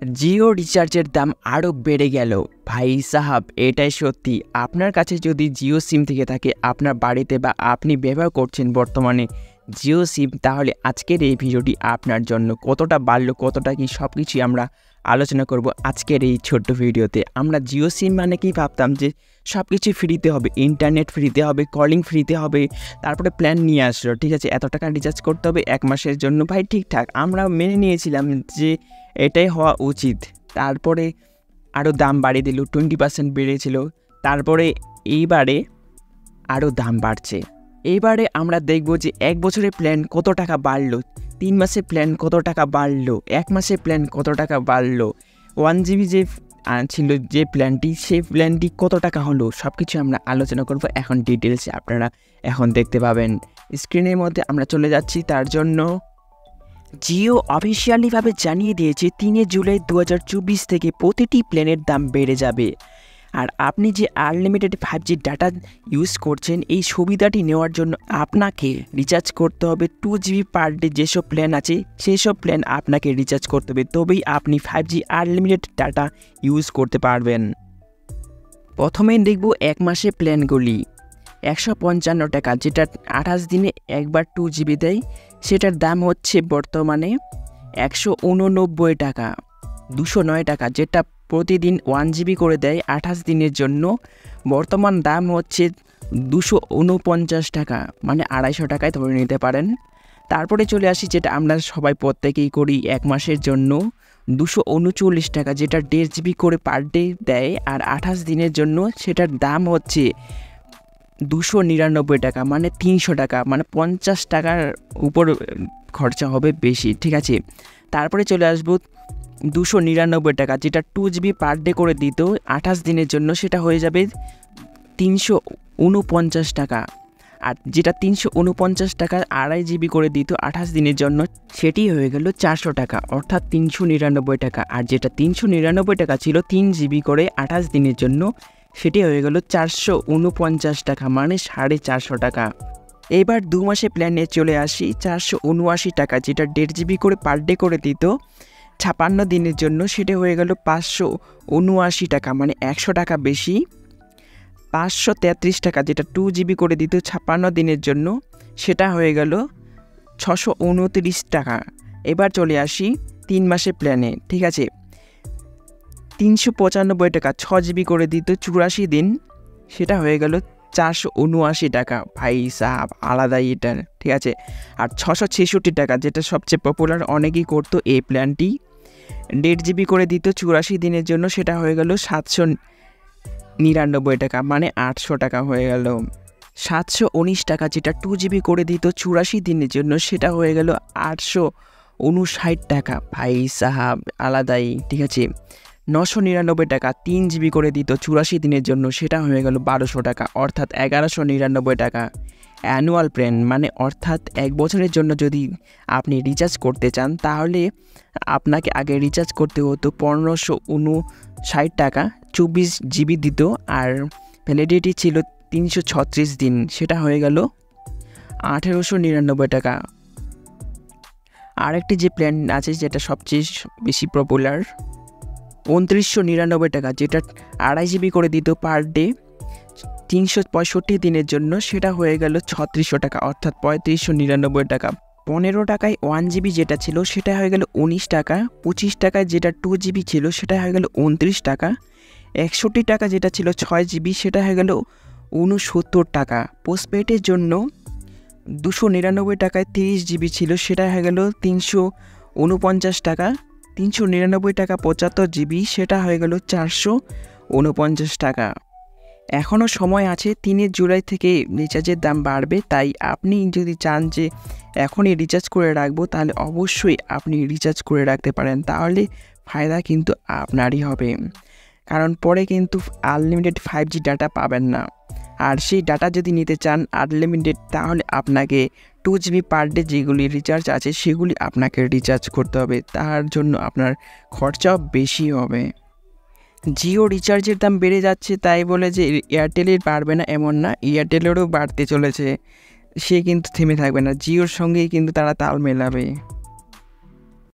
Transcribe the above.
জিও রিচার্জের দাম আরও বেড়ে গেল। ভাই সাহাব, এটাই সত্যি। আপনার কাছে যদি জিও সিম থেকে থাকে আপনার বাড়িতে বা আপনি ব্যবহার করছেন বর্তমানে জিও সিম, তাহলে আজকের এই ভিডিওটি আপনার জন্য। কতটা বাড়লো, কতটা কি, সব কিছুই আমরা আলোচনা করব আজকের এই ছোট্ট ভিডিওতে। আমরা জিও সিম মানে কি ভাবতাম যে সব কিছু ফ্রিতে হবে, ইন্টারনেট ফ্রিতে হবে, কলিং ফ্রিতে হবে, তারপরে প্ল্যান নিয়ে আসলো, ঠিক আছে, এত টাকা রিচার্জ করতে হবে 1 মাসের জন্য। ভাই ঠিকঠাক, আমরা মেনে নিয়েছিলাম যে এটাই হওয়া উচিত। তারপরে আরও দাম বাড়িয়ে দিল, 20% বেড়েছিল। তারপরে এইবারে আরও দাম বাড়ছে। এইবারে আমরা দেখব যে 1 বছরের প্ল্যান কত টাকা বাড়লো, 3 মাসের প্ল্যান কত টাকা বাড়লো, 1 মাসের প্ল্যান কত টাকা বাড়লো, 1 জিবি যে ছিল যে প্ল্যানটি, সেই প্ল্যানটি কত টাকা হলো, সব কিছু আমরা আলোচনা করব এখন ডিটেলসে। আপনারা এখন দেখতে পাবেন স্ক্রিনের মধ্যে। আমরা চলে যাচ্ছি। তার জন্য জিও অফিসিয়ালিভাবে জানিয়ে দিয়েছে 3 জুলাই 2024 থেকে প্রতিটি প্ল্যানের দাম বেড়ে যাবে। আর আপনি যে আনলিমিটেড 5G ডাটা ইউজ করছেন, এই সুবিধাটি নেওয়ার জন্য আপনাকে রিচার্জ করতে হবে 2 জিবি পার ডে। যেসব প্ল্যান আছে সেই সব প্ল্যান আপনাকে রিচার্জ করতে হবে, তবেই আপনি 5G আনলিমিটেড ডাটা ইউজ করতে পারবেন। প্রথমেই দেখব 1 মাসের প্ল্যানগুলি। 155 টাকা, যেটা 28 দিনে একবার 2 জিবি দেয়, সেটার দাম হচ্ছে বর্তমানে 189 টাকা। 209 টাকা, যেটা প্রতিদিন 1 জিবি করে দেয় 28 দিনের জন্য, বর্তমান দাম হচ্ছে 249 টাকা, মানে 250 টাকায় ধরে নিতে পারেন। তারপরে চলে আসি যেটা আমরা সবাই প্রত্যেকেই করি 1 মাসের জন্য, 239 টাকা, যেটা 1.5 জিবি করে পার ডে দেয় আর 28 দিনের জন্য, সেটার দাম হচ্ছে 299 টাকা, মানে 300 টাকা, মানে 50 টাকার উপর খরচা হবে বেশি, ঠিক আছে। তারপরে চলে আসবো 299 টাকা, যেটা 2 জিবি পার ডে করে দিত 28 দিনের জন্য, সেটা হয়ে যাবে 349 টাকা। আর যেটা 349 টাকা 2.5 জিবি করে দিত 28 দিনের জন্য, সেটি হয়ে গেল 400 টাকা, অর্থাৎ 399 টাকা। আর যেটা 399 টাকা ছিল 3 জিবি করে 28 দিনের জন্য, সেটি হয়ে গেল 449 টাকা, মানে 450 টাকা। এবার 2 মাসে প্ল্যানে চলে আসি। 479 টাকা, যেটা 1.5 জিবি করে পার ডে করে দিত 56 দিনের জন্য, সেটা হয়ে গেল 579 টাকা, মানে 100 টাকা বেশি। 533 টাকা, যেটা 2 জিবি করে দিত 56 দিনের জন্য, সেটা হয়ে গেল 629 টাকা। এবার চলে আসি 3 মাসের প্ল্যানে, ঠিক আছে। 395 টাকা, 6 জিবি করে দিত 84 দিন, সেটা হয়ে গেল 479 টাকা। ভাই সাহাব, আলাদাই এটার, ঠিক আছে। আর 666 টাকা, যেটা সবচেয়ে পপুলার, অনেকেই করতো এই প্ল্যানটি, 1.5 জিবি করে দিত 84 দিনের জন্য, সেটা হয়ে গেল 799 টাকা, মানে 800 টাকা হয়ে গেল। 719 টাকা, যেটা 2 জিবি করে দিত 84 দিনের জন্য, সেটা হয়ে গেল 859 টাকা। ভাই সাহাব, আলাদাই, ঠিক আছে। 999 টাকা, 3 জিবি করে দিত 84 দিনের জন্য, সেটা হয়ে গেল 1200 টাকা, অর্থাৎ 1199 টাকা। অ্যানুয়াল প্ল্যান মানে অর্থাৎ 1 বছরের জন্য যদি আপনি রিচার্জ করতে চান, তাহলে আপনাকে আগে রিচার্জ করতে হতো 1559 টাকা, 24 জিবি দিত, আর ভ্যালিডিটি ছিল 336 দিন, সেটা হয়ে গেল 1899 টাকা। আরেকটি যে প্ল্যান আছে যেটা সবচেয়ে বেশি পপুলার, 2999 টাকা, যেটা 2.5 জিবি করে দিত পার ডে 365 দিনের জন্য, সেটা হয়ে গেল 3600 টাকা, অর্থাৎ 3599 টাকা। 15 টাকায় 1 জিবি যেটা ছিল, সেটা হয়ে গেল 19 টাকা। 25 টাকায় যেটা 2 জিবি ছিল, সেটা হয়ে গেল 29 টাকা। 61 টাকা যেটা ছিল 6 জিবি, সেটা হয়ে গেল 69 টাকা। পোস্টপেডের জন্য 299 টাকায় 30 জিবি ছিল, সেটা হয়ে গেল 349 টাকা। 399 টাকা 75 জিবি, সেটা হয়ে গেল 449 টাকা। এখনও সময় আছে, 3 জুলাই থেকে রিচার্জের দাম বাড়বে। তাই আপনি যদি চান যে এখনই রিচার্জ করে রাখবো, তাহলে অবশ্যই আপনি রিচার্জ করে রাখতে পারেন, তাহলে ফায়দা কিন্তু আপনারই হবে। কারণ পরে কিন্তু আনলিমিটেড 5G ডাটা পাবেন না। আর সেই ডাটা যদি নিতে চান আনলিমিটেড, তাহলে আপনাকে 2 জিবি পার ডে যেগুলি রিচার্জ আছে সেগুলি আপনাকে রিচার্জ করতে হবে, তার জন্য আপনার খরচাও বেশি হবে। জিও রিচার্জের দাম বেড়ে যাচ্ছে, তাই বলে যে এয়ারটেলের বাড়বে না এমন না, এয়ারটেলেরও বাড়তে চলেছে, সে কিন্তু থেমে থাকবে না, জিওর সঙ্গেই কিন্তু তারা তাল মেলাবে।